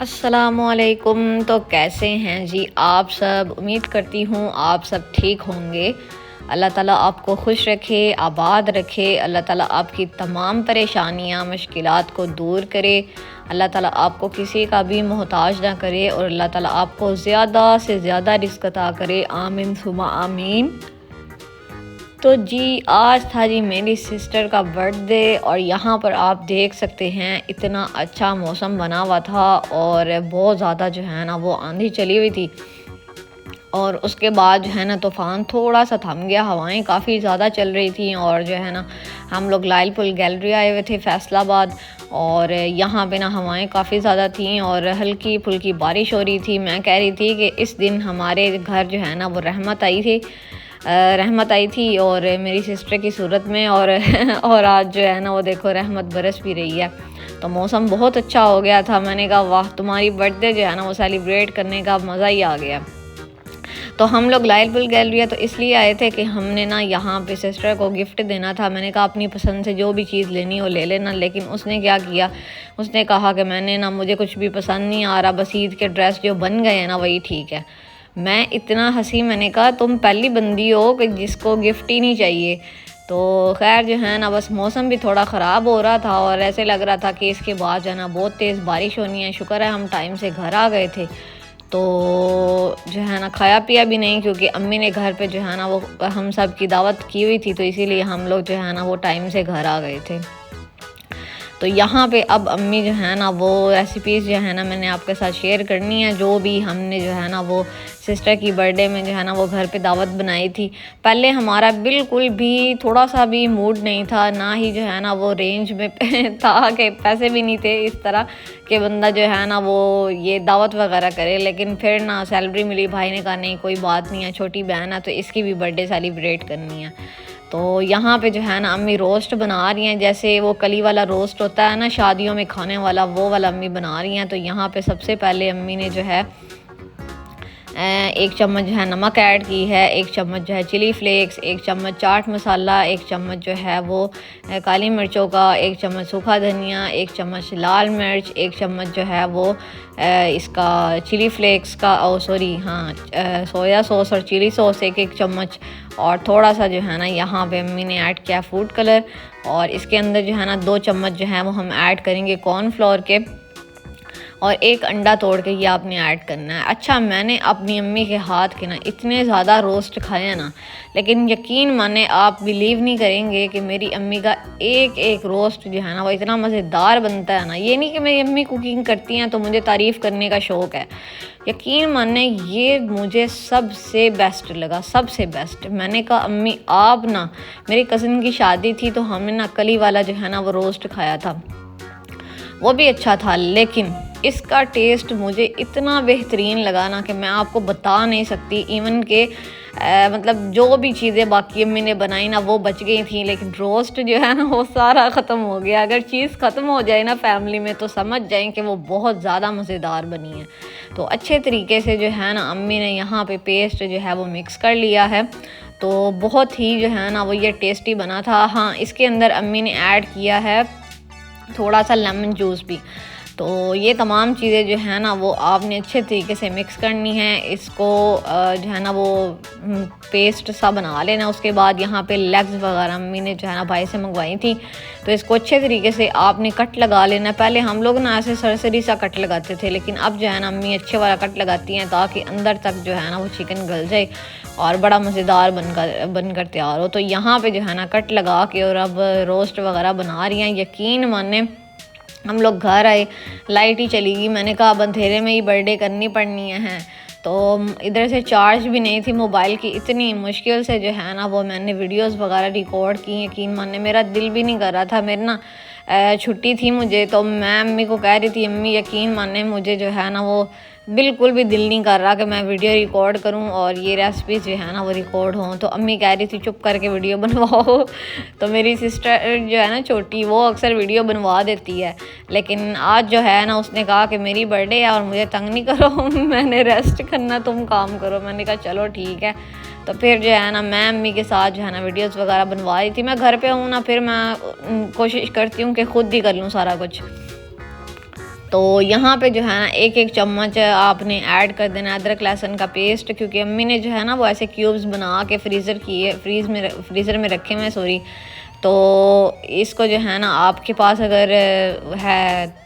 अस्सलामुअलैकुम। तो कैसे हैं जी आप सब? उम्मीद करती हूँ आप सब ठीक होंगे। अल्लाह ताला आपको खुश रखे, आबाद रखे। अल्लाह ताला आपकी तमाम परेशानियाँ मुश्किलात को दूर करे। अल्लाह ताला आपको किसी का भी मोहताज ना करे और अल्लाह ताला आपको ज़्यादा से ज़्यादा रिज़्क अता करे। आमीन सुमा आमीन। तो जी आज था जी मेरी सिस्टर का बर्थडे और यहाँ पर आप देख सकते हैं इतना अच्छा मौसम बना हुआ था और बहुत ज़्यादा जो है ना वो आंधी चली हुई थी। और उसके बाद जो है ना तूफ़ान थोड़ा सा थम गया, हवाएं काफ़ी ज़्यादा चल रही थी और जो है ना हम लोग लाइल पुल गैलरी आए हुए थे फैसलाबाद। और यहाँ पे ना हवाएं काफ़ी ज़्यादा थी और हल्की फुल्की बारिश हो रही थी। मैं कह रही थी कि इस दिन हमारे घर जो है ना वो रहमत आई थी और मेरी सिस्टर की सूरत में और और आज जो है ना वो देखो रहमत बरस भी रही है। तो मौसम बहुत अच्छा हो गया था। मैंने कहा वाह, तुम्हारी बर्थडे जो है ना वो सेलिब्रेट करने का मज़ा ही आ गया। तो हम लोग लाइल पुल गैलरी तो इसलिए आए थे कि हमने ना यहाँ पे सिस्टर को गिफ्ट देना था। मैंने कहा अपनी पसंद से जो भी चीज़ लेनी हो ले लेना, लेकिन उसने क्या किया, उसने कहा कि मैंने ना मुझे कुछ भी पसंद नहीं आ रहा, बस ईद के ड्रेस जो बन गए हैं ना वही ठीक है। मैं इतना हंसी, मैंने कहा तुम पहली बंदी हो कि जिसको गिफ्ट ही नहीं चाहिए। तो खैर जो है ना बस मौसम भी थोड़ा ख़राब हो रहा था और ऐसे लग रहा था कि इसके बाद जो है ना बहुत तेज़ बारिश होनी है। शुक्र है हम टाइम से घर आ गए थे। तो जो है ना खाया पिया भी नहीं, क्योंकि अम्मी ने घर पे जो है ना वो हम सब की दावत की हुई थी, तो इसीलिए हम लोग जो है ना वो टाइम से घर आ गए थे। तो यहाँ पे अब अम्मी जो है ना वो रेसिपीज़ जो है ना मैंने आपके साथ शेयर करनी है, जो भी हमने जो है ना वो सिस्टर की बर्थडे में जो है ना वो घर पे दावत बनाई थी। पहले हमारा बिल्कुल भी थोड़ा सा भी मूड नहीं था, ना ही जो है ना वो रेंज में था कि पैसे भी नहीं थे इस तरह कि बंदा जो है ना वो ये दावत वगैरह करे। लेकिन फिर ना सैलरी मिली, भाई ने कहा नहीं कोई बात नहीं है, छोटी बहन है तो इसकी भी बर्थडे सेलिब्रेट करनी है। तो यहाँ पे जो है ना अम्मी रोस्ट बना रही हैं, जैसे वो कली वाला रोस्ट होता है ना शादियों में खाने वाला, वो वाला अम्मी बना रही हैं। तो यहाँ पे सबसे पहले अम्मी ने जो है 1 चम्मच जो है नमक ऐड की है, 1 चम्मच जो है चिली फ्लेक्स, 1 चम्मच चाट मसाला, 1 चम्मच जो है वो काली मिर्चों का, 1 चम्मच सूखा धनिया, 1 चम्मच लाल मिर्च, 1 चम्मच जो है वो इसका चिली फ्लेक्स का सोया सॉस और चिली सॉस 1 चम्मच। और थोड़ा सा जो है ना यहाँ पे अम्मी ने ऐड किया फूड कलर। और इसके अंदर जो है ना 2 चम्मच जो है वो हम ऐड करेंगे कॉर्नफ्लोर के, और 1 अंडा तोड़ के ये आपने ऐड करना है। अच्छा, मैंने अपनी अम्मी के हाथ के ना इतने ज़्यादा रोस्ट खाए हैं ना, लेकिन यकीन माने आप बिलीव नहीं करेंगे कि मेरी अम्मी का एक एक रोस्ट जो है ना वो इतना मज़ेदार बनता है ना। ये नहीं कि मेरी अम्मी कुकिंग करती हैं तो मुझे तारीफ़ करने का शौक़ है, यकीन माने ये मुझे सबसे बेस्ट लगा, सबसे बेस्ट। मैंने कहा अम्मी आप ना, मेरी कज़न की शादी थी तो हमने ना कली वाला जो है ना वो रोस्ट खाया था, वो भी अच्छा था, लेकिन इसका टेस्ट मुझे इतना बेहतरीन लगा ना कि मैं आपको बता नहीं सकती। इवन के मतलब जो भी चीज़ें बाकी अम्मी ने बनाई ना वो बच गई थी, लेकिन रोस्ट जो है ना वो सारा ख़त्म हो गया। अगर चीज़ ख़त्म हो जाए ना फैमिली में तो समझ जाएं कि वो बहुत ज़्यादा मज़ेदार बनी है। तो अच्छे तरीके से जो है ना अम्मी ने यहाँ पे पेस्ट जो है वो मिक्स कर लिया है, तो बहुत ही जो है ना वो ये टेस्टी बना था। हाँ, इसके अंदर अम्मी ने ऐड किया है थोड़ा सा लेमन जूस भी। तो ये तमाम चीज़ें जो है ना वो आपने अच्छे तरीके से मिक्स करनी है। इसको जो है ना वो पेस्ट सा बना लेना। उसके बाद यहाँ पे लेग्स वगैरह अम्मी ने जो है ना भाई से मंगवाई थी, तो इसको अच्छे तरीके से आपने कट लगा लेना। पहले हम लोग ना ऐसे सरसरी सा कट लगाते थे, लेकिन अब जो है ना अम्मी अच्छे वाला कट लगाती हैं ताकि अंदर तक जो है ना वो चिकन गल जाए और बड़ा मज़ेदार बनकर तैयार हो। तो यहाँ पे जो है ना कट लगा के और अब रोस्ट वगैरह बना रही हैं। यकीन माने हम लोग घर आए, लाइट ही चली गई। मैंने कहा अब अंधेरे में ही बर्थडे करनी पड़नी है। तो इधर से चार्ज भी नहीं थी मोबाइल की, इतनी मुश्किल से जो है ना वो मैंने वीडियोस वगैरह रिकॉर्ड की। यकीन माने मेरा दिल भी नहीं कर रहा था, मेरे ना छुट्टी थी मुझे, तो मैं अम्मी को कह रही थी अम्मी यकीन माने मुझे जो है ना वो बिल्कुल भी दिल नहीं कर रहा कि मैं वीडियो रिकॉर्ड करूं और ये रेसिपी जो है ना वो रिकॉर्ड हों। तो अम्मी कह रही थी चुप करके वीडियो बनवाओ। तो मेरी सिस्टर जो है ना छोटी, वो अक्सर वीडियो बनवा देती है, लेकिन आज जो है ना उसने कहा कि मेरी बर्थडे है और मुझे तंग नहीं करो मैंने रेस्ट करना, तुम काम करो। मैंने कहा चलो ठीक है। तो फिर जो है ना मैं अम्मी के साथ जो है ना वीडियोस वगैरह बनवा रही थी। मैं घर पे हूँ ना, फिर मैं कोशिश करती हूँ कि ख़ुद ही कर लूँ सारा कुछ। तो यहाँ पे जो है ना एक एक चम्मच आपने ऐड कर देना अदरक लहसुन का पेस्ट, क्योंकि अम्मी ने जो है ना वो ऐसे क्यूब्स बना के फ्रीज़र में रखे हुए हैं, सॉरी। तो इसको जो है ना आपके पास अगर है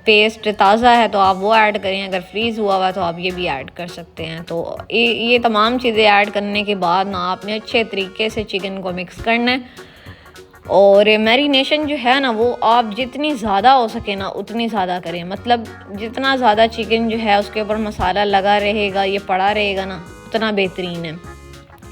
पेस्ट ताज़ा है तो आप वो ऐड करें, अगर फ्रीज़ हुआ हुआ तो आप ये भी ऐड कर सकते हैं। तो ये तमाम चीज़ें ऐड करने के बाद ना आपने अच्छे तरीके से चिकन को मिक्स करना है। और मैरिनेशन जो है ना वो आप जितनी ज़्यादा हो सके ना उतनी ज़्यादा करें, मतलब जितना ज़्यादा चिकन जो है उसके ऊपर मसाला लगा रहेगा, ये पड़ा रहेगा ना, उतना बेहतरीन है।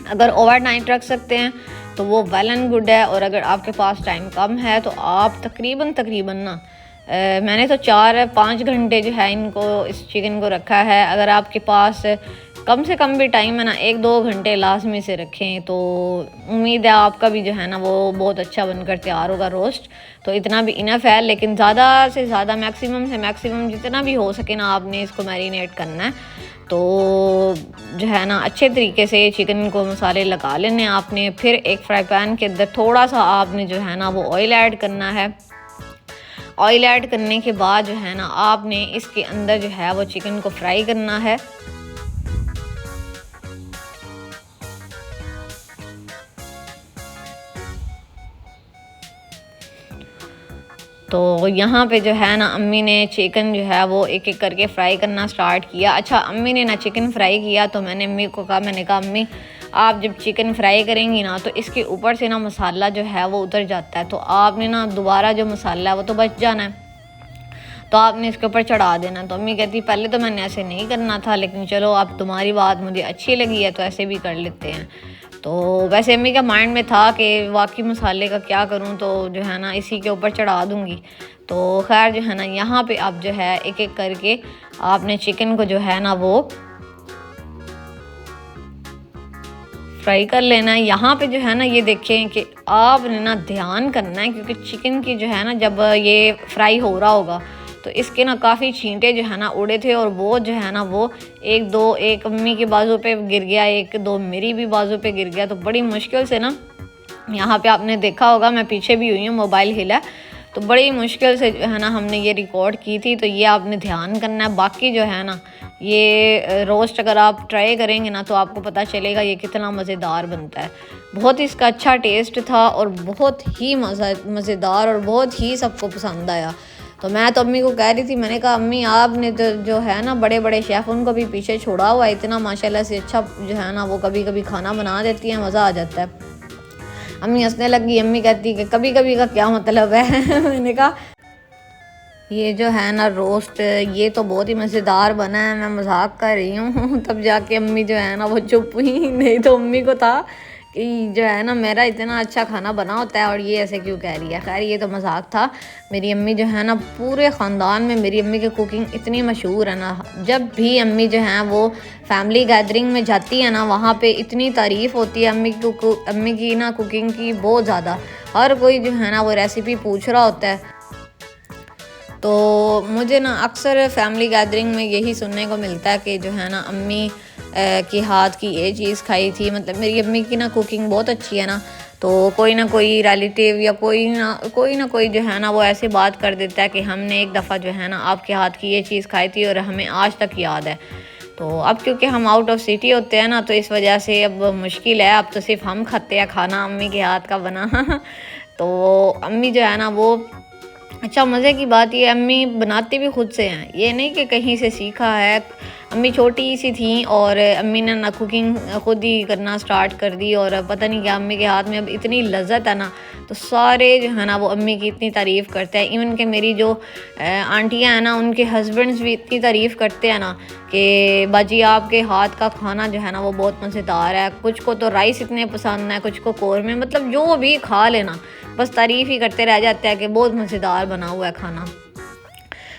अगर ओवरनाइट रख सकते हैं तो वो वेल एंड गुड है, और अगर आपके पास टाइम कम है तो आप तकरीबन ना मैंने तो 4-5 घंटे जो है इनको इस चिकन को रखा है। अगर आपके पास कम से कम भी टाइम है ना 1-2 घंटे लाजमी से रखें, तो उम्मीद है आपका भी जो है ना वो बहुत अच्छा बनकर तैयार होगा रोस्ट। तो इतना भी इनफ है, लेकिन ज़्यादा से ज़्यादा मैक्सिमम से मैक्सिमम जितना भी हो सके ना आपने इसको मैरिनेट करना है। तो जो है ना अच्छे तरीके से चिकन को मसाले लगा लेने हैं आपने। फिर एक फ्राई पैन के अंदर थोड़ा सा आपने जो है ना वो ऑयल ऐड करना है। ऑयल ऐड करने के बाद जो है ना आपने इसके अंदर जो है वो चिकन को फ्राई करना है। तो यहाँ पे जो है ना अम्मी ने चिकन जो है वो एक एक करके फ्राई करना स्टार्ट किया। अच्छा, अम्मी ने ना चिकन फ्राई किया तो मैंने अम्मी को कहा, मैंने कहा अम्मी आप जब चिकन फ्राई करेंगी ना तो इसके ऊपर से ना मसाला जो है वो उतर जाता है, तो आपने ना दोबारा जो मसाला है वो तो बच जाना है, तो आपने इसके ऊपर चढ़ा देना। तो अम्मी कहती पहले तो मैंने ऐसे नहीं करना था, लेकिन चलो अब तुम्हारी बात मुझे अच्छी लगी है तो ऐसे भी कर लेते हैं। तो वैसे अम्मी का माइंड में था कि वाकई मसाले का क्या करूं, तो जो है ना इसी के ऊपर चढ़ा दूंगी। तो खैर जो है ना यहाँ पे आप जो है एक एक करके आपने चिकन को जो है ना वो फ्राई कर लेना है। यहाँ पे जो है ना ये देखें कि आपने ना ध्यान करना है, क्योंकि चिकन की जो है ना जब ये फ्राई हो रहा होगा तो इसके ना काफ़ी छींटे जो है ना उड़े थे, और वो जो है ना वो एक अम्मी के बाजू पे गिर गया, 1-2 मेरी भी बाजू पे गिर गया। तो बड़ी मुश्किल से ना, यहाँ पे आपने देखा होगा मैं पीछे भी हुई हूँ, मोबाइल हिला, तो बड़ी मुश्किल से जो है ना हमने ये रिकॉर्ड की थी। तो ये आपने ध्यान करना है। बाकी जो है ना ये रोस्ट अगर आप ट्राई करेंगे ना तो आपको पता चलेगा ये कितना मज़ेदार बनता है। बहुत ही इसका अच्छा टेस्ट था और बहुत ही मज़ेदार और बहुत ही सबको पसंद आया। तो मैं तो अम्मी को कह रही थी, मैंने कहा अम्मी आपने तो जो है ना बड़े बड़े शेफ़ उनको भी पीछे छोड़ा हुआ है, इतना माशाल्लाह से अच्छा जो है ना वो कभी कभी खाना बना देती है, मज़ा आ जाता है। अम्मी हंसने लगी। अम्मी कहती कि कभी कभी का क्या मतलब है मैंने कहा ये जो है ना रोस्ट ये तो बहुत ही मज़ेदार बना है, मैं मजाक कर रही हूँ तब जाके अम्मी जो है ना वो चुप हुई, नहीं तो अम्मी को था कि जो है ना मेरा इतना अच्छा खाना बना होता है और ये ऐसे क्यों कह रही है। खैर ये तो मजाक था। मेरी अम्मी जो है ना पूरे ख़ानदान में मेरी अम्मी की कुकिंग इतनी मशहूर है ना, जब भी अम्मी जो है वो फैमिली गैदरिंग में जाती है ना वहाँ पे इतनी तारीफ़ होती है अम्मी की ना कुकिंग की बहुत ज़्यादा। हर कोई जो है ना वो रेसिपी पूछ रहा होता है। तो मुझे ना अक्सर फैमिली गैदरिंग में यही सुनने को मिलता है कि जो है ना अम्मी की हाथ की ये चीज़ खाई थी। मतलब मेरी अम्मी की ना कुकिंग बहुत अच्छी है ना, तो कोई ना कोई रिलेटिव या कोई ना कोई जो है ना वो ऐसे बात कर देता है कि हमने एक दफ़ा जो है ना आपके हाथ की ये चीज़ खाई थी और हमें आज तक याद है। तो अब क्योंकि हम आउट ऑफ सिटी होते हैं ना तो इस वजह से अब मुश्किल है, अब तो सिर्फ हम खाते हैं खाना अम्मी के हाथ का बना तो अम्मी जो है ना वो अच्छा, मज़े की बात ये अम्मी बनाती भी खुद से हैं, ये नहीं कि कहीं से सीखा है। अम्मी छोटी सी थी और अम्मी ने ना कुकिंग खुद ही करना स्टार्ट कर दी, और पता नहीं क्या अम्मी के हाथ में अब इतनी लज्जत है ना, तो सारे जो है ना वो अम्मी की इतनी तारीफ़ करते हैं। इवन के मेरी जो आंटियाँ हैं ना उनके हस्बैंड्स भी इतनी तारीफ़ करते हैं ना कि बाजी आपके हाथ का खाना जो है ना वो बहुत मज़ेदार है। कुछ को तो राइस इतने पसंद है, कुछ को कौरमे, मतलब जो भी खा लेना बस तारीफ़ ही करते रह जाते हैं कि बहुत मज़ेदार बना हुआ है खाना।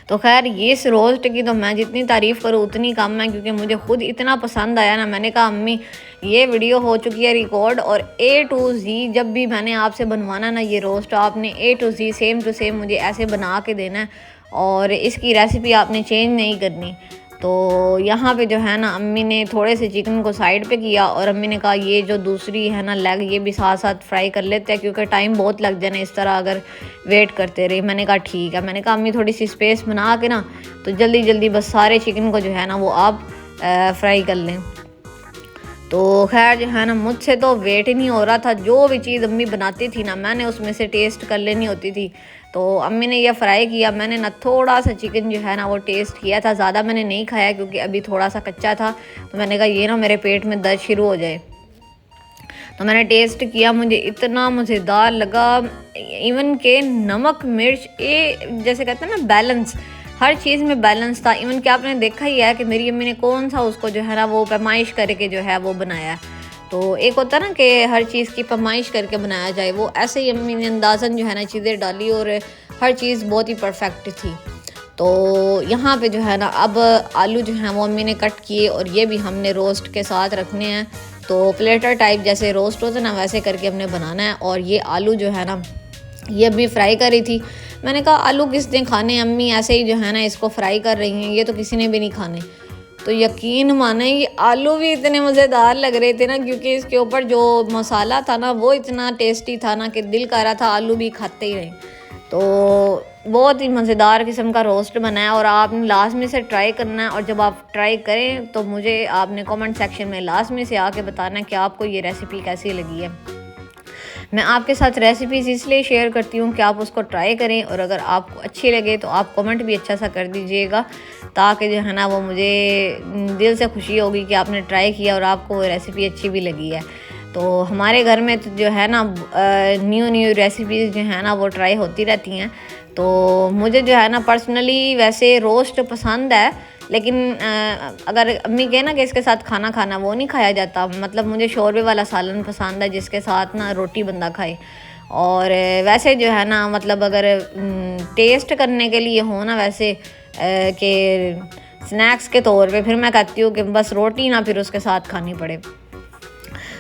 तो खैर ये इस रोस्ट की तो मैं जितनी तारीफ़ करूँ उतनी कम है, क्योंकि मुझे खुद इतना पसंद आया ना। मैंने कहा अम्मी ये वीडियो हो चुकी है रिकॉर्ड, और A to Z जब भी मैंने आपसे बनवाना ना ये रोस्ट, आपने A to Z same to same मुझे ऐसे बना के देना है और इसकी रेसिपी आपने चेंज नहीं करनी। तो यहाँ पे जो है ना अम्मी ने थोड़े से चिकन को साइड पे किया और अम्मी ने कहा ये जो दूसरी है ना लेग ये भी साथ साथ फ्राई कर लेते हैं, क्योंकि टाइम बहुत लग जाना इस तरह अगर वेट करते रहे। मैंने कहा ठीक है। मैंने कहा अम्मी थोड़ी सी स्पेस बना के ना तो जल्दी जल्दी बस सारे चिकन को जो है ना वो आप फ्राई कर लें। तो खैर जो है ना मुझसे तो वेट ही नहीं हो रहा था। जो भी चीज़ अम्मी बनाती थी ना मैंने उसमें से टेस्ट कर लेनी होती थी। तो अम्मी ने यह फ्राई किया, मैंने ना थोड़ा सा चिकन जो है ना वो टेस्ट किया था, ज़्यादा मैंने नहीं खाया क्योंकि अभी थोड़ा सा कच्चा था। तो मैंने कहा ये ना मेरे पेट में दर्द शुरू हो जाए। तो मैंने टेस्ट किया, मुझे इतना मज़ेदार लगा। इवन के नमक मिर्च ये जैसे कहते हैं ना बैलेंस, हर चीज़ में बैलेंस था। इवन कि आपने देखा ही है कि मेरी अम्मी ने कौन सा उसको जो है ना वो पैमाइश करके जो है वो बनाया। तो एक होता ना कि हर चीज़ की पैमाइश करके बनाया जाए, वो ऐसे ही अम्मी ने अंदाज़न जो है ना चीज़ें डाली और हर चीज़ बहुत ही परफेक्ट थी। तो यहाँ पे जो है ना अब आलू जो है वो अम्मी ने कट किए और ये भी हमने रोस्ट के साथ रखने हैं। तो प्लेटर टाइप जैसे रोस्ट होता है ना वैसे करके हमने बनाना है। और ये आलू जो है ना ये अम्मी फ्राई करी थी। मैंने कहा आलू किसने खाने, अम्मी ऐसे ही जो है ना इसको फ्राई कर रही हैं, ये तो किसी ने भी नहीं खाने। तो यकीन माने ये आलू भी इतने मज़ेदार लग रहे थे ना, क्योंकि इसके ऊपर जो मसाला था ना वो इतना टेस्टी था ना कि दिल कर रहा था आलू भी खाते ही रहे। तो बहुत ही मज़ेदार किस्म का रोस्ट बनाया और आपने लास्ट में से ट्राई करना है। और जब आप ट्राई करें तो मुझे आपने कमेंट सेक्शन में लास्ट में से आके बताना है कि आपको ये रेसिपी कैसी लगी है। मैं आपके साथ रेसिपीज़ इसलिए शेयर करती हूँ कि आप उसको ट्राई करें और अगर आपको अच्छी लगे तो आप कमेंट भी अच्छा सा कर दीजिएगा, ताकि जो है ना वो मुझे दिल से खुशी होगी कि आपने ट्राई किया और आपको वो रेसिपी अच्छी भी लगी है। तो हमारे घर में तो जो है ना न्यू रेसिपीज़ जो है ना वो ट्राई होती रहती हैं। तो मुझे जो है ना पर्सनली वैसे रोस्ट पसंद है, लेकिन अगर अम्मी कहे ना कि इसके साथ खाना खाना वो नहीं खाया जाता। मतलब मुझे शोरबे वाला सालन पसंद है जिसके साथ ना रोटी बंदा खाए। और वैसे जो है ना मतलब अगर टेस्ट करने के लिए हो ना वैसे कि स्नैक्स के तौर पे, फिर मैं कहती हूँ कि बस रोटी ना फिर उसके साथ खानी पड़े।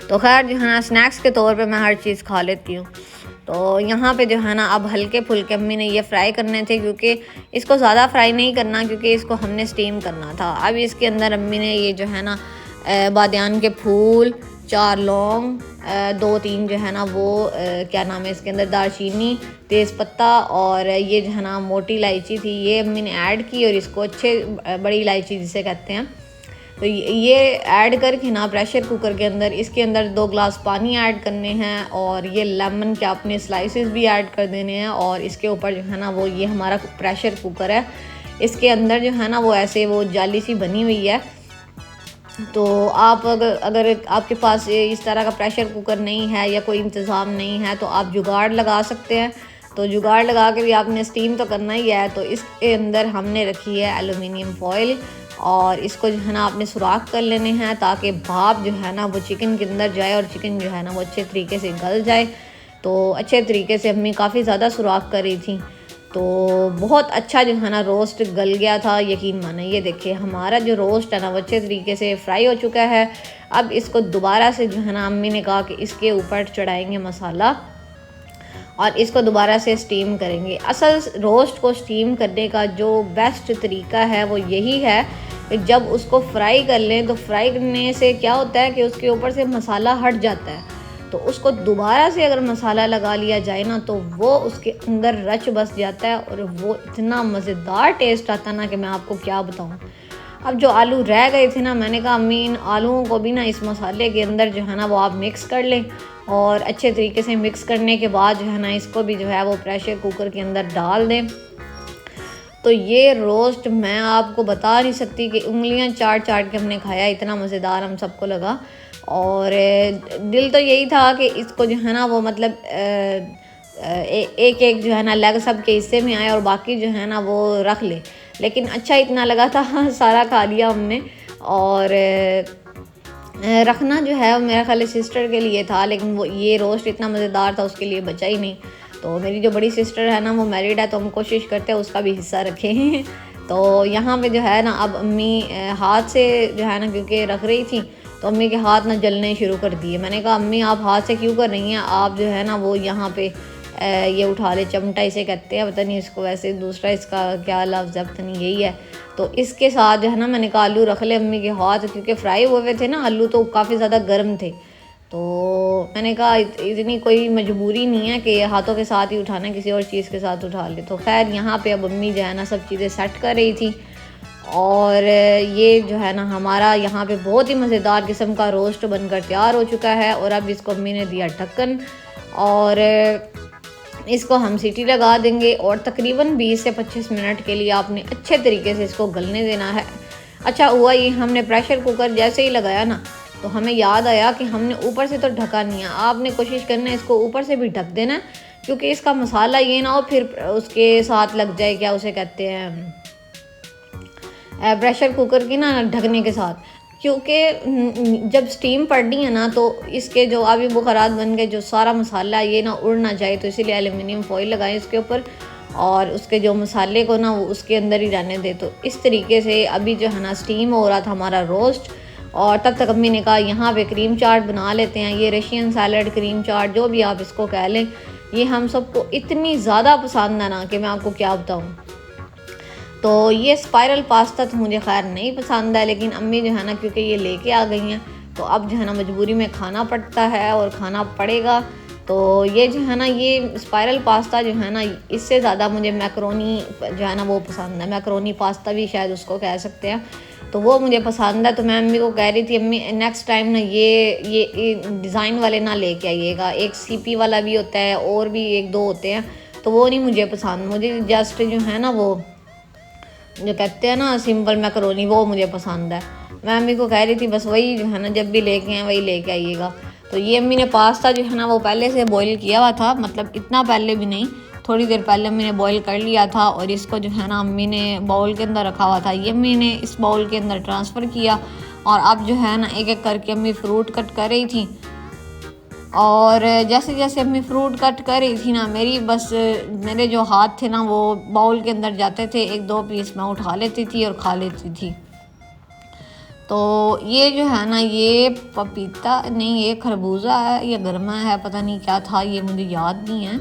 तो खैर जो है ना स्नैक्स के तौर पे मैं हर चीज़ खा लेती हूँ। तो यहाँ पे जो है ना अब हल्के फुल्के अम्मी ने ये फ्राई करने थे, क्योंकि इसको ज़्यादा फ्राई नहीं करना क्योंकि इसको हमने स्टीम करना था। अब इसके अंदर अम्मी ने ये जो है ना बादियान के फूल, 4 लौंग, 2-3 जो है ना वो क्या नाम है इसके अंदर दालचीनी, तेज़पत्ता और ये जो है ना मोटी इलायची थी ये अम्मी ने ऐड की और इसको अच्छे बड़ी इलायची जिसे कहते हैं। तो ये ऐड करके ना प्रेशर कुकर के अंदर इसके अंदर 2 गिलास पानी ऐड करने हैं और ये लेमन के आपने स्लाइसेस भी ऐड कर देने हैं। और इसके ऊपर जो है ना वो ये हमारा प्रेशर कुकर है, इसके अंदर जो है ना वो ऐसे वो जाली सी बनी हुई है। तो आप अगर आपके पास इस तरह का प्रेशर कुकर नहीं है या कोई इंतज़ाम नहीं है तो आप जुगाड़ लगा सकते हैं। तो जुगाड़ लगा के भी आपने स्टीम तो करना ही है। तो इसके अंदर हमने रखी है एलुमिनियम फॉइल और इसको जो है ना आपने सुराख कर लेने हैं ताकि भाप जो है ना वो चिकन के अंदर जाए और चिकन जो है ना वो अच्छे तरीके से गल जाए। तो अच्छे तरीके से अम्मी काफ़ी ज़्यादा सुराख कर रही थी। तो बहुत अच्छा जो है ना रोस्ट गल गया था, यकीन माने। ये देखिए हमारा जो रोस्ट है ना वो अच्छे तरीके से फ्राई हो चुका है। अब इसको दोबारा से जो है ना अम्मी ने कहा कि इसके ऊपर चढ़ाएंगे मसाला और इसको दोबारा से स्टीम करेंगे। असल रोस्ट को स्टीम करने का जो बेस्ट तरीका है वो यही है कि जब उसको फ्राई कर लें तो फ्राई करने से क्या होता है कि उसके ऊपर से मसाला हट जाता है। तो उसको दोबारा से अगर मसाला लगा लिया जाए ना तो वो उसके अंदर रच बस जाता है और वो इतना मज़ेदार टेस्ट आता है ना कि मैं आपको क्या बताऊँ। अब जो आलू रह गए थे ना मैंने कहा अम्मी इन आलूओं को भी ना इस मसाले के अंदर जो है ना वो आप मिक्स कर लें और अच्छे तरीके से मिक्स करने के बाद जो है ना इसको भी जो है वो प्रेशर कुकर के अंदर डाल दें। तो ये रोस्ट मैं आपको बता नहीं सकती कि उंगलियां चाट चाट के हमने खाया, इतना मज़ेदार हम सबको लगा। और दिल तो यही था कि इसको जो है ना वो मतलब एक एक जो है ना लेग सब के हिस्से में आए और बाकी जो है ना वो रख ले। लेकिन अच्छा इतना लगा था सारा खा लिया हमने। और रखना जो है मेरा ख्याल सिस्टर के लिए था, लेकिन वो ये रोस्ट इतना मज़ेदार था उसके लिए बचा ही नहीं। तो मेरी जो बड़ी सिस्टर है ना वो मैरिड है तो हम कोशिश करते हैं उसका भी हिस्सा रखें। तो यहाँ पे जो है ना अब अम्मी हाथ से जो है ना क्योंकि रख रही थी तो अम्मी के हाथ ना जलने शुरू कर दिए। मैंने कहा अम्मी आप हाथ से क्यों कर रही हैं, आप जो है ना वो यहाँ पे ये उठा ले, चमटा इसे कहते हैं, पता नहीं इसको वैसे दूसरा इसका क्या लफ्ज़ है, पता नहीं, यही है। तो इसके साथ जो है ना मैंने कहा आलू रख ले अम्मी के हाथ, क्योंकि फ्राई हुए हुए थे ना आलू, तो काफ़ी ज़्यादा गर्म थे। तो मैंने कहा इतनी कोई मजबूरी नहीं है कि हाथों के साथ ही उठाना, किसी और चीज़ के साथ उठा ले। तो खैर यहाँ पे अब अम्मी जो है ना सब चीज़ें सेट कर रही थी, और ये जो है ना हमारा यहाँ पे बहुत ही मज़ेदार किस्म का रोस्ट बनकर तैयार हो चुका है। और अब इसको अम्मी ने दिया ढक्कन, और इसको हम सीटी लगा देंगे, और तकरीबन 20 से 25 मिनट के लिए आपने अच्छे तरीके से इसको गलने देना है। अच्छा हुआ ये हमने प्रेशर कुकर जैसे ही लगाया ना, तो हमें याद आया कि हमने ऊपर से तो ढका नहीं है, आपने कोशिश करना है इसको ऊपर से भी ढक देना, क्योंकि इसका मसाला ये ना हो फिर उसके साथ लग जाए, क्या उसे कहते हैं, प्रेशर कुकर की ना ढकने के साथ। क्योंकि जब स्टीम पड़नी है ना, तो इसके जो आबी बुखारात बन के जो सारा मसाला ये ना उड़ ना जाए, तो इसीलिए एल्युमिनियम फॉइल लगाएं इसके ऊपर, और उसके जो मसाले को ना वो उसके अंदर ही रहने दे। तो इस तरीके से अभी जो है ना स्टीम हो रहा था हमारा रोस्ट, और तब तक अम्मी ने कहा यहाँ पे क्रीम चाट बना लेते हैं। ये रशियन सैलड, क्रीम चाट, जो भी आप इसको कह लें, ये हम सबको इतनी ज़्यादा पसंद है ना कि मैं आपको क्या बताऊँ। तो ये स्पाइरल पास्ता तो मुझे खैर नहीं पसंद है, लेकिन अम्मी जो है ना क्योंकि ये लेके आ गई हैं, तो अब जो है ना मजबूरी में खाना पड़ता है और खाना पड़ेगा। तो ये जो है ना ये स्पाइरल पास्ता जो है ना, इससे ज़्यादा मुझे मैकरोनी जो है ना वो पसंद है, मैकरोनी पास्ता भी शायद उसको कह सकते हैं, तो वो मुझे पसंद है। तो मैं अम्मी को कह रही थी अम्मी नेक्स्ट टाइम ना ये डिज़ाइन वाले ना लेके आइएगा, एक सीपी वाला भी होता है और भी एक दो होते हैं, तो वो नहीं मुझे पसंद, मुझे जस्ट जो है ना वो जो कहते हैं ना सिंपल मैकरोनी, वो मुझे पसंद है। मैं अम्मी को कह रही थी बस वही जो है ना जब भी लेके आए वही लेके आइएगा। तो ये अम्मी ने पास्ता जो है ना वो पहले से बॉईल किया हुआ था, मतलब इतना पहले भी नहीं, थोड़ी देर पहले अम्मी ने बॉईल कर लिया था, और इसको जो है ना अम्मी ने बाउल के अंदर रखा हुआ था, ये अम्मी ने इस बाउल के अंदर ट्रांसफ़र किया। और अब जो है ना एक एक करके अम्मी फ्रूट कट कर रही थी, और जैसे जैसे अम्मी फ्रूट कट कर रही थी ना, मेरे जो हाथ थे ना वो बाउल के अंदर जाते थे, एक दो पीस मैं उठा लेती थी और खा लेती थी। तो ये जो है ना ये पपीता नहीं, ये खरबूजा है या गरमा है, पता नहीं क्या था, ये मुझे याद नहीं है।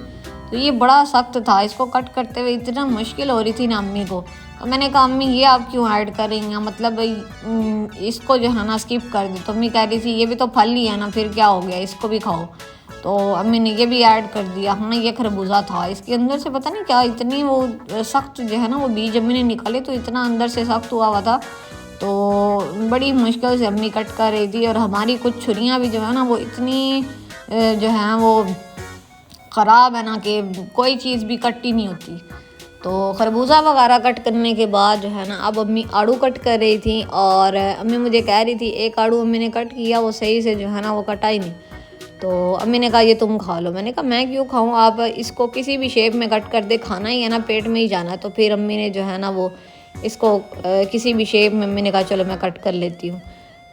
तो ये बड़ा सख्त था, इसको कट करते हुए इतना मुश्किल हो रही थी ना अम्मी को। तो मैंने कहा अम्मी ये आप क्यों ऐड कर रही हैं, मतलब इसको जो है ना स्किप कर दे। तो अम्मी कह रही थी ये भी तो फल ही है ना, फिर क्या हो गया, इसको भी खाओ। तो अम्मी ने ये भी ऐड कर दिया। हाँ ये खरबूजा था, इसके अंदर से पता नहीं क्या इतनी वो सख्त जो है ना वो बीज अम्मी ने निकाले, तो इतना अंदर से सख्त हुआ था। तो बड़ी मुश्किल से अम्मी कट कर रही थी, और हमारी कुछ छुरियाँ भी जो है ना वो इतनी जो है वो ख़राब है ना कि कोई चीज़ भी कट ही नहीं होती। तो खरबूजा वगैरह कट करने के बाद जो है ना अब अम्मी आड़ू कट कर रही थी, और अम्मी मुझे कह रही थी एक आड़ू अम्मी ने कट किया, वो सही से जो है ना वो कटा ही नहीं। तो अम्मी ने कहा ये तुम खा लो। मैंने कहा मैं क्यों खाऊं, आप इसको किसी भी शेप में कट कर दे, खाना ही है ना, पेट में ही जाना है। तो फिर अम्मी ने जो है ना वो इसको किसी भी शेप में अम्मी ने कहा चलो मैं कट कर लेती हूँ।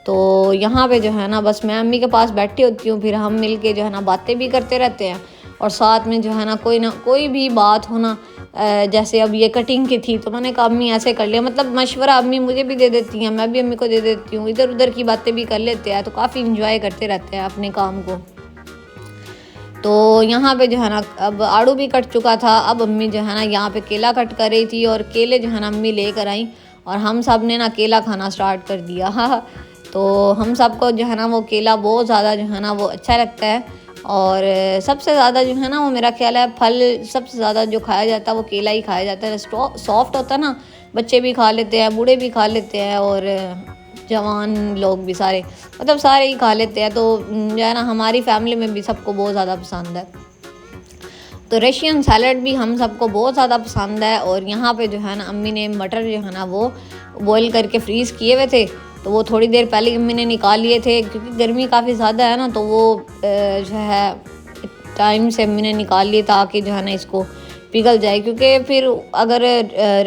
तो यहाँ पे जो है ना बस मैं अम्मी के पास बैठी होती हूँ, फिर हम मिल के जो है ना बातें भी करते रहते हैं, और साथ में जो है ना कोई भी बात होना, जैसे अब ये कटिंग की थी तो मैंने कहा अम्मी ऐसे कर लिया, मतलब मशवरा अम्मी मुझे भी दे देती हैं, मैं भी अम्मी को दे देती हूँ, इधर उधर की बातें भी कर लेते हैं, तो काफ़ी इंजॉय करते रहते हैं अपने काम को। तो यहाँ पे जो है ना अब आड़ू भी कट चुका था, अब अम्मी जो है ना यहाँ पे केला कट कर रही थी, और केले जो है ना अम्मी लेकर आई, और हम सब ने ना केला खाना स्टार्ट कर दिया। हाँ तो हम सबको जो है ना वो केला बहुत ज़्यादा जो है ना वो अच्छा लगता है, और सबसे ज़्यादा जो है ना वो मेरा ख्याल है फल सबसे ज़्यादा जो खाया जाता है वो केला ही खाया जाता है। सॉफ्ट होता है ना, बच्चे भी खा लेते हैं, बूढ़े भी खा लेते हैं, और जवान लोग भी सारे, मतलब सारे ही खा लेते हैं। तो जो है ना हमारी फैमिली में भी सबको बहुत ज़्यादा पसंद है। तो रशियन सैलड भी हम सबको बहुत ज़्यादा पसंद है। और यहाँ पे जो है ना अम्मी ने मटर जो है ना वो बॉईल करके फ्रीज़ किए हुए थे, तो वो थोड़ी देर पहले अम्मी ने निकाल लिए थे, क्योंकि गर्मी काफ़ी ज़्यादा है ना, तो वो जो है टाइम से अम्मी ने निकाल लिए ताकि जो है ना इसको पिघल जाए, क्योंकि फिर अगर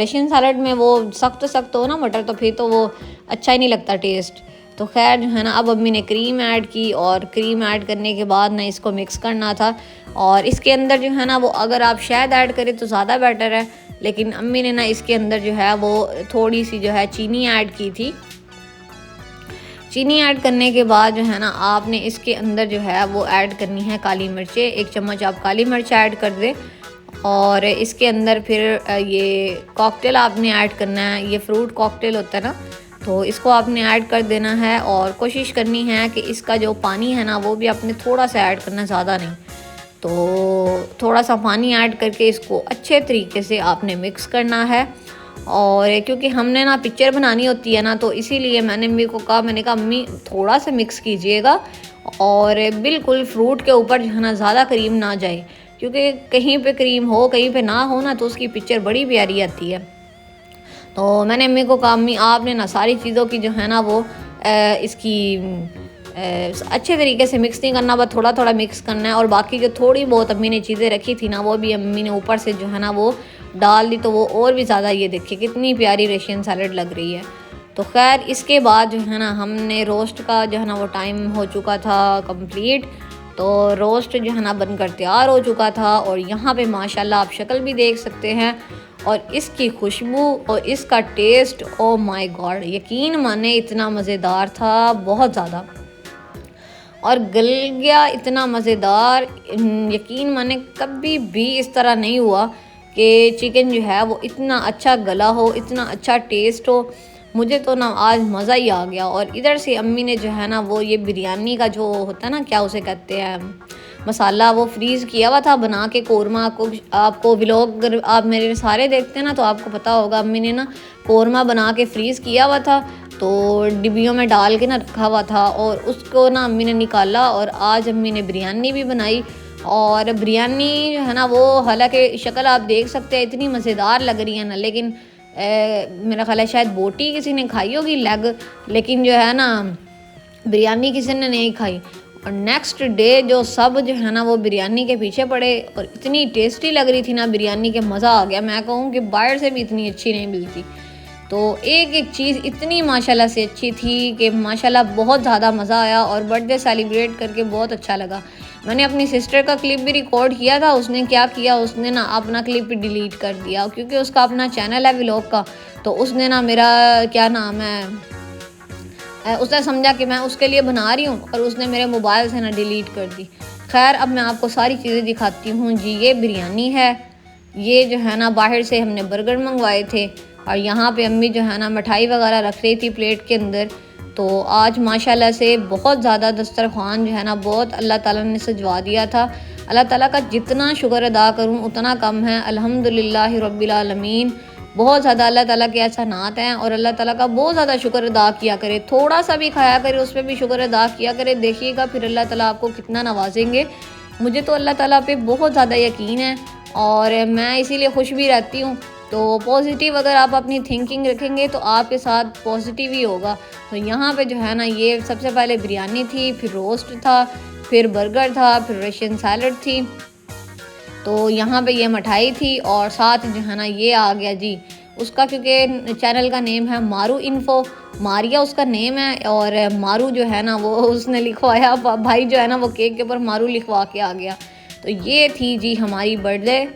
रशियन सैलड में वो सख्त सख्त हो ना मटर, तो फिर तो वो अच्छा ही नहीं लगता टेस्ट। तो खैर जो है ना अब अम्मी ने क्रीम ऐड की, और क्रीम ऐड करने के बाद ना इसको मिक्स करना था, और इसके अंदर जो है ना वो अगर आप शहद ऐड करें तो ज़्यादा बेटर है, लेकिन अम्मी ने ना इसके अंदर जो है वो थोड़ी सी जो है चीनी ऐड की थी। चीनी ऐड करने के बाद जो है ना आपने इसके अंदर जो है वो ऐड करनी है काली मिर्चें। 1 चम्मच आप काली मिर्च ऐड कर दें और इसके अंदर फिर ये कॉकटेल आपने ऐड करना है। ये फ्रूट कॉकटेल होता है ना, तो इसको आपने ऐड कर देना है और कोशिश करनी है कि इसका जो पानी है ना वो भी आपने थोड़ा सा ऐड करना, ज़्यादा नहीं। तो थोड़ा सा पानी ऐड करके इसको अच्छे तरीके से आपने मिक्स करना है। और क्योंकि हमने ना पिक्चर बनानी होती है ना, तो इसीलिए मैंने अम्मी को कहा, मैंने कहा अम्मी थोड़ा सा मिक्स कीजिएगा और बिल्कुल फ्रूट के ऊपर जो है ना ज़्यादा क्रीम ना जाए, क्योंकि कहीं पे क्रीम हो कहीं पे ना हो ना तो उसकी पिक्चर बड़ी प्यारी आती है। तो मैंने अम्मी को कहा अम्मी आपने ना सारी चीज़ों की जो है ना वो इसकी अच्छे तरीके से मिक्स नहीं करना, बस थोड़ा थोड़ा मिक्स करना है। और बाकी जो थोड़ी बहुत अम्मी ने चीज़ें रखी थी ना वो भी अम्मी ने ऊपर से जो है ना वो डाल दी, तो वो और भी ज़्यादा, ये देखिए कितनी प्यारी रशियन सैलड लग रही है। तो खैर इसके बाद जो है ना हमने रोस्ट का जो है ना वो टाइम हो चुका था कंप्लीट। तो रोस्ट जो है ना बनकर तैयार हो चुका था और यहाँ पे माशाल्लाह आप शक्ल भी देख सकते हैं और इसकी खुशबू और इसका टेस्ट, ओ माय गॉड, यकीन माने इतना मज़ेदार था, बहुत ज़्यादा, और गल गया इतना मज़ेदार। यकीन माने कभी भी इस तरह नहीं हुआ कि चिकन जो है वो इतना अच्छा गला हो, इतना अच्छा टेस्ट हो। मुझे तो ना आज मज़ा ही आ गया। और इधर से अम्मी ने जो है ना वो ये बिरयानी का जो होता है ना, क्या उसे कहते हैं, मसाला, वो फ्रीज़ किया हुआ था बना के कौरमा। आपको व्लॉग अगर आप मेरे सारे देखते हैं ना तो आपको पता होगा, अम्मी ने ना कौरमा बना के फ्रीज़ किया हुआ था, तो डिब्बियों में डाल के ना रखा हुआ था और उसको ना अम्मी ने निकाला और आज अम्मी ने बिरयानी भी बनाई। और बिरयानी जो है ना वो, हालांकि शक्ल आप देख सकते हैं इतनी मज़ेदार लग रही है ना, लेकिन मेरा ख्याल है शायद बोटी किसी ने खाई होगी, लेग, लेकिन जो है ना बिरयानी किसी ने नहीं खाई। और नेक्स्ट डे जो सब जो है ना वो बिरयानी के पीछे पड़े और इतनी टेस्टी लग रही थी ना बिरयानी के, मज़ा आ गया। मैं कहूँ कि बाहर से भी इतनी अच्छी नहीं मिलती। तो एक एक चीज़ इतनी माशाल्लाह से अच्छी थी कि माशाल्लाह बहुत ज़्यादा मज़ा आया और बर्थडे सेलिब्रेट करके बहुत अच्छा लगा। मैंने अपनी सिस्टर का क्लिप भी रिकॉर्ड किया था, उसने क्या किया, उसने ना अपना क्लिप भी डिलीट कर दिया, क्योंकि उसका अपना चैनल है व्लॉग का। तो उसने ना मेरा क्या नाम है, उसने समझा कि मैं उसके लिए बना रही हूँ और उसने मेरे मोबाइल से ना डिलीट कर दी। खैर अब मैं आपको सारी चीज़ें दिखाती हूँ जी। ये बिरयानी है, ये जो है ना बाहर से हमने बर्गर मंगवाए थे और यहाँ पे अम्मी जो है ना मिठाई वगैरह रख रही थी प्लेट के अंदर। तो आज माशाल्लाह से बहुत ज़्यादा दस्तरखान जो है ना बहुत अल्लाह ताला ने सजवा दिया था। अल्लाह ताला का जितना शुक्र अदा करूँ उतना कम है। अल्हम्दुलिल्लाह रब्बिल आलमीन, बहुत ज़्यादा अल्लाह ताला के एहसानात हैं और अल्लाह ताला का बहुत ज़्यादा शुक्र अदा किया करे। थोड़ा सा भी खाया करे, उस पर भी शुक्र अदा किया करे, देखिएगा फिर अल्लाह ताला आपको कितना नवाजेंगे। मुझे तो अल्लाह ताला पे बहुत ज़्यादा यकीन है और मैं इसीलिए खुश भी रहती हूँ। तो पॉजिटिव अगर आप अपनी थिंकिंग रखेंगे तो आपके साथ पॉजिटिव ही होगा। तो यहाँ पे जो है ना ये सबसे पहले बिरयानी थी, फिर रोस्ट था, फिर बर्गर था, फिर रशियन सैलड थी, तो यहाँ पे ये मिठाई थी और साथ जो है ना ये आ गया जी उसका, क्योंकि चैनल का नेम है मारू इन्फो, मारिया उसका नेम है और मारू जो है ना वो उसने लिखवाया, भाई जो है ना वो केक के ऊपर मारू लिखवा के आ गया। तो ये थी जी हमारी बर्थडे।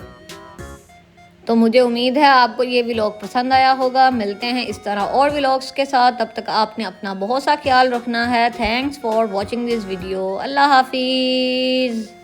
तो मुझे उम्मीद है आपको ये व्लॉग पसंद आया होगा। मिलते हैं इस तरह और व्लॉग्स के साथ, तब तक आपने अपना बहुत सा ख्याल रखना है। Thanks for watching this video. अल्लाह हाफिज़।